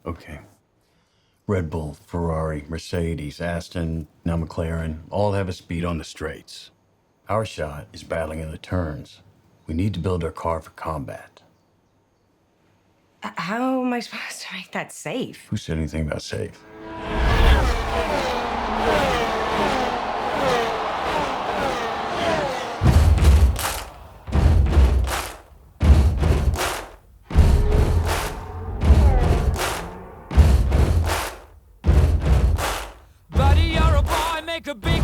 Okay. Red Bull, Ferrari, Mercedes, Aston, now McLaren, all have a speed on the straights. Our shot is battling in the turns. We need to build our car for combat. How am I supposed to make that safe? Who said anything about safe? Buddy, you're a boy, make a big